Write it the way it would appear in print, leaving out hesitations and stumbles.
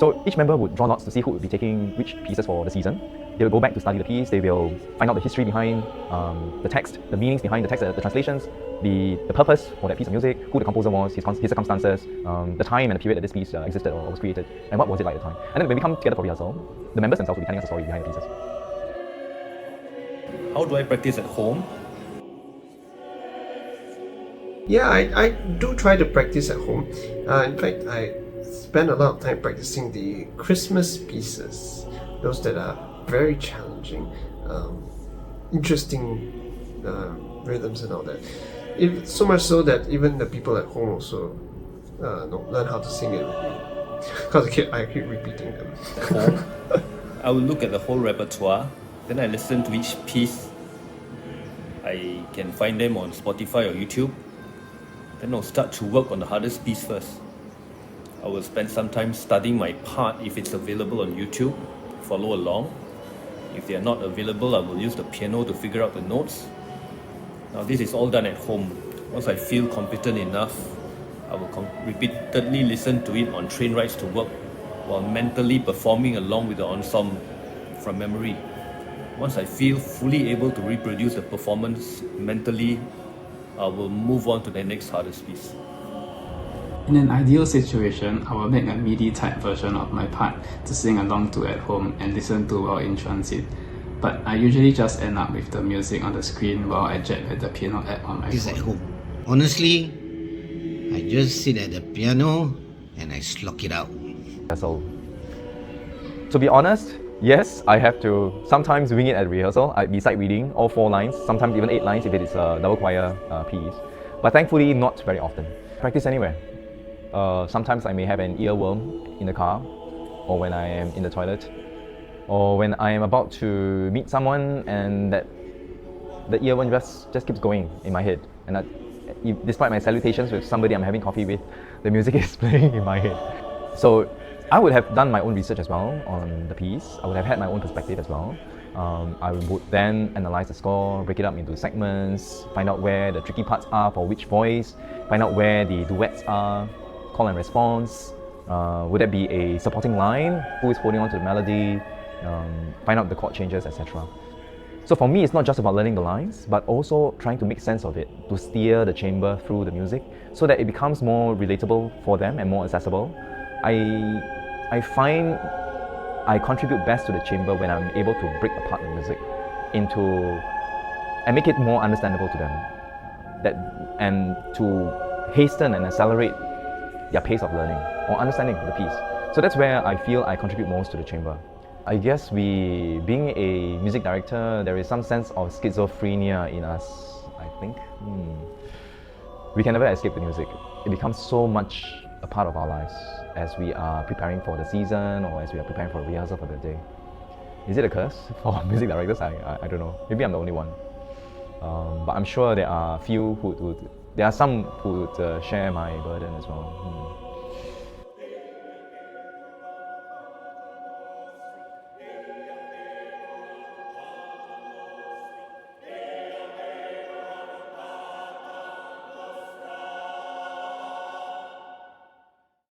So each member would draw lots to see who would be taking which pieces for the season. They will go back to study the piece, they will find out the history behind the text, the meanings behind the text, the translations, the purpose for that piece of music, who the composer was, his circumstances, the time and the period that this piece existed or was created, and what was it like at the time. And then when we come together for rehearsal, the members themselves will be telling us the story behind the pieces. How do I practice at home? Yeah, I do try to practice at home. In fact, I spend a lot of time practicing the Christmas pieces, those that are very challenging, interesting rhythms and all that. So much so that even the people at home also learn how to sing it with me. Because I keep repeating them. At home, I will look at the whole repertoire, then I listen to each piece. I can find them on Spotify or YouTube. Then I'll start to work on the hardest piece first. I will spend some time studying my part if it's available on YouTube, follow along. If they are not available, I will use the piano to figure out the notes. Now this is all done at home. Once I feel competent enough, I will repeatedly listen to it on train rides to work while mentally performing along with the ensemble from memory. Once I feel fully able to reproduce the performance mentally, I will move on to the next hardest piece. In an ideal situation, I will make a MIDI type version of my part to sing along to at home and listen to while in transit. But I usually just end up with the music on the screen while I jet with the piano app on my Is phone. at home. Honestly, I just sit at the piano and I slog it out. So, to be honest, yes, I have to sometimes wing it at rehearsal. I be sight reading all 4 lines, sometimes even 8 lines if it is a double choir piece. But thankfully, not very often. Practice anywhere. Sometimes I may have an earworm in the car, or when I am in the toilet, or when I am about to meet someone and the earworm just keeps going in my head. And despite my salutations with somebody I'm having coffee with, the music is playing in my head. So I would have done my own research as well on the piece. I would have had my own perspective as well. I would then analyze the score, break it up into segments, find out where the tricky parts are for which voice, find out where the duets are, call and response. Would that be a supporting line? Who is holding on to the melody? Find out the chord changes, etc. So for me, it's not just about learning the lines, but also trying to make sense of it, to steer the chamber through the music so that it becomes more relatable for them and more accessible. I find I contribute best to the chamber when I'm able to break apart the music and make it more understandable to them, and to hasten and accelerate their pace of learning or understanding the piece. So that's where I feel I contribute most to the chamber. I guess being a music director, there is some sense of schizophrenia in us, I think. We can never escape the music. It becomes so much a part of our lives as we are preparing for the season or as we are preparing for a rehearsal for the day. Is it a curse for music directors? I don't know. Maybe I'm the only one. But I'm sure there are some who would share my burden as well.